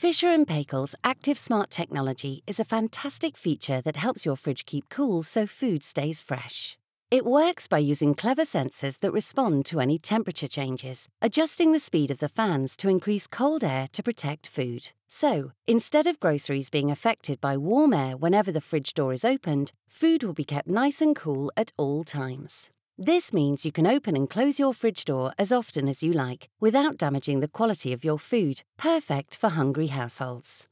Fisher & Paykel's Active Smart technology is a fantastic feature that helps your fridge keep cool so food stays fresh. It works by using clever sensors that respond to any temperature changes, adjusting the speed of the fans to increase cold air to protect food. So, instead of groceries being affected by warm air whenever the fridge door is opened, food will be kept nice and cool at all times. This means you can open and close your fridge door as often as you like, without damaging the quality of your food, perfect for hungry households.